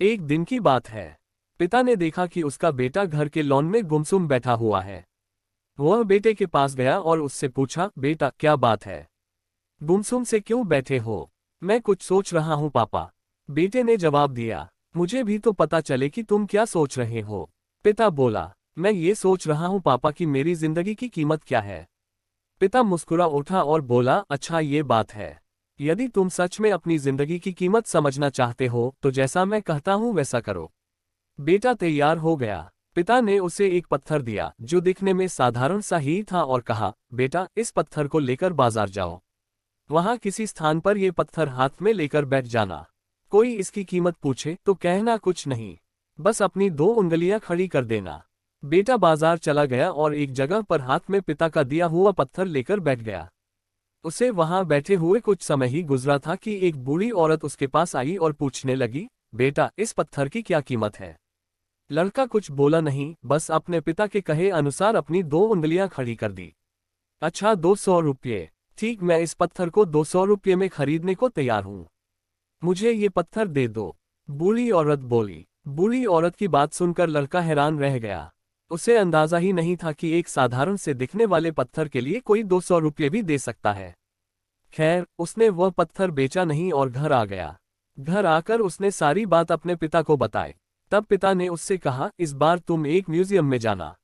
एक दिन की बात है। पिता ने देखा कि उसका बेटा घर के लॉन में गुमसुम बैठा हुआ है। वह बेटे के पास गया और उससे पूछा, बेटा क्या बात है? गुमसुम से क्यों बैठे हो? मैं कुछ सोच रहा हूँ पापा। बेटे ने जवाब दिया, मुझे भी तो पता चले कि तुम क्या सोच रहे हो। पिता बोला, मैं ये सोच रहा हूँ पापा कि मेरी जिंदगी की कीमत क्या है। पिता मुस्कुरा उठा और बोला, अच्छा ये बात है। यदि तुम सच में अपनी जिंदगी की कीमत समझना चाहते हो तो जैसा मैं कहता हूँ वैसा करो। बेटा तैयार हो गया। पिता ने उसे एक पत्थर दिया जो दिखने में साधारण सा ही था और कहा, बेटा इस पत्थर को लेकर बाजार जाओ। वहां किसी स्थान पर ये पत्थर हाथ में लेकर बैठ जाना। कोई इसकी कीमत पूछे तो कहना कुछ नहीं, बस अपनी 2 उंगलियां खड़ी कर देना। बेटा बाजार चला गया और एक जगह पर हाथ में पिता का दिया हुआ पत्थर लेकर बैठ गया। उसे वहां बैठे हुए कुछ समय ही गुजरा था कि एक बूढ़ी औरत उसके पास आई और पूछने लगी, बेटा इस पत्थर की क्या कीमत है? लड़का कुछ बोला नहीं, बस अपने पिता के कहे अनुसार अपनी 2 उंगलियां खड़ी कर दी। अच्छा 200 रुपये। ठीक, मैं इस पत्थर को 200 रुपये में खरीदने को तैयार हूँ। मुझे ये पत्थर दे दो। बूढ़ी औरत बोली। बूढ़ी औरत की बात सुनकर लड़का हैरान रह गया। उसे अंदाजा ही नहीं था कि एक साधारण से दिखने वाले पत्थर के लिए कोई 200 रुपये भी दे सकता है। खैर, उसने वह पत्थर बेचा नहीं और घर आ गया। घर आकर उसने सारी बात अपने पिता को बताई। तब पिता ने उससे कहा, इस बार तुम एक म्यूजियम में जाना।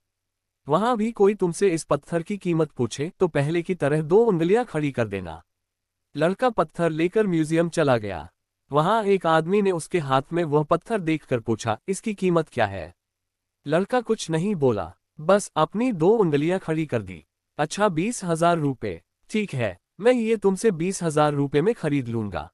वहां भी कोई तुमसे इस पत्थर की कीमत पूछे तो पहले की तरह 2 उंगलियां खड़ी कर देना। लड़का पत्थर लेकर म्यूजियम चला गया। वहां एक आदमी ने उसके हाथ में वह पत्थर देखकर पूछा, इसकी कीमत क्या है? लड़का कुछ नहीं बोला, बस अपनी 2 उंगलियां खड़ी कर दी। अच्छा 20,000 रुपये। ठीक है, मैं ये तुमसे 20,000 रुपये में खरीद लूंगा।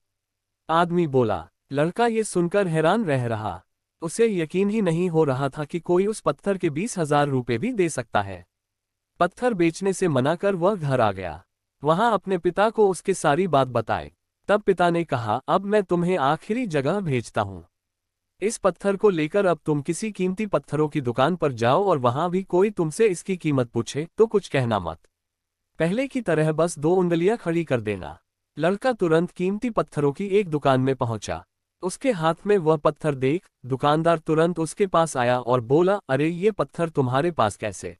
आदमी बोला। लड़का ये सुनकर हैरान रह रहा। उसे यकीन ही नहीं हो रहा था कि कोई उस पत्थर के 20,000 रुपये भी दे सकता है। पत्थर बेचने से मना कर वह घर आ गया। वहां अपने पिता को उसकी सारी बात बताई। तब पिता ने कहा, अब मैं तुम्हें आखिरी जगह भेजता हूँ। इस पत्थर को लेकर अब तुम किसी कीमती पत्थरों की दुकान पर जाओ और वहां भी कोई तुमसे इसकी कीमत पूछे तो कुछ कहना मत। पहले की तरह बस 2 उंगलियां खड़ी कर देना। लड़का तुरंत कीमती पत्थरों की एक दुकान में पहुंचा। उसके हाथ में वह पत्थर देख दुकानदार तुरंत उसके पास आया और बोला, अरे ये पत्थर तुम्हारे पास कैसे?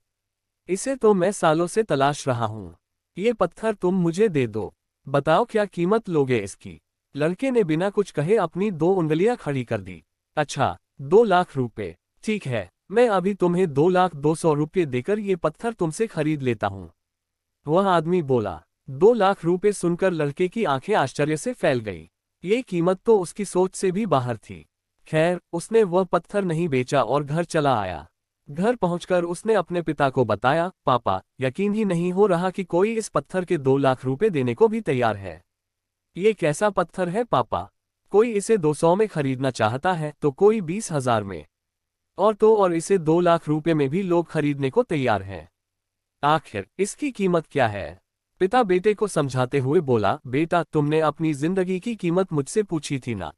इसे तो मैं सालों से तलाश रहा हूँ। ये पत्थर तुम मुझे दे दो। बताओ क्या कीमत लोगे इसकी? लड़के ने बिना कुछ कहे अपनी 2 उंगलियां खड़ी कर दी। अच्छा, 2 लाख रुपए। ठीक है, मैं अभी तुम्हें 2,02,00,000 देकर ये पत्थर तुमसे खरीद लेता हूँ। वह आदमी बोला। 2 लाख रुपए सुनकर लड़के की आंखें आश्चर्य से फैल गई। ये कीमत तो उसकी सोच से भी बाहर थी। खैर, उसने वह पत्थर नहीं बेचा और घर चला आया। घर पहुंचकर उसने अपने पिता को बताया, पापा, यकीन ही नहीं हो रहा कि कोई इस पत्थर के 2 लाख रुपए देने को भी तैयार है। ये कैसा पत्थर है पापा? कोई इसे 200 में खरीदना चाहता है तो कोई 20,000 में। और इसे 2 लाख रुपए में भी लोग खरीदने को तैयार हैं। आखिर इसकी कीमत क्या है? पिता बेटे को समझाते हुए बोला, बेटा तुमने अपनी जिंदगी की कीमत मुझसे पूछी थी ना।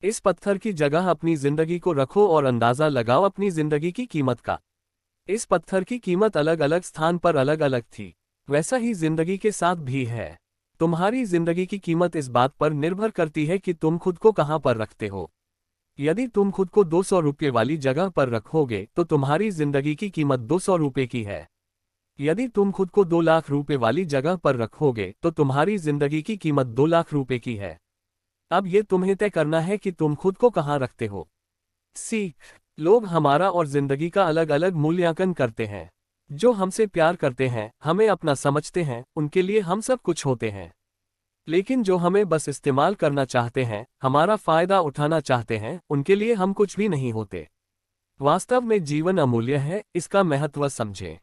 इस पत्थर की जगह अपनी जिंदगी को रखो और अंदाजा लगाओ अपनी जिंदगी की कीमत का। इस पत्थर की कीमत अलग अलग स्थान पर अलग अलग थी। वैसा ही जिंदगी के साथ भी है। तुम्हारी जिंदगी की कीमत इस बात पर निर्भर करती है कि तुम खुद को कहां पर रखते हो। यदि तुम खुद को 200 रुपये वाली जगह पर रखोगे तो तुम्हारी जिंदगी की कीमत 200 रुपये की है। यदि तुम खुद को 2 लाख रुपये वाली जगह पर रखोगे तो तुम्हारी जिंदगी की कीमत 2 लाख रुपये की है। अब ये तुम्हें तय करना है कि तुम खुद को कहां रखते हो। सीख। लोग हमारा और जिंदगी का अलग अलग मूल्यांकन करते हैं। जो हमसे प्यार करते हैं, हमें अपना समझते हैं, उनके लिए हम सब कुछ होते हैं। लेकिन जो हमें बस इस्तेमाल करना चाहते हैं, हमारा फायदा उठाना चाहते हैं, उनके लिए हम कुछ भी नहीं होते। वास्तव में जीवन अमूल्य है, इसका महत्व समझें।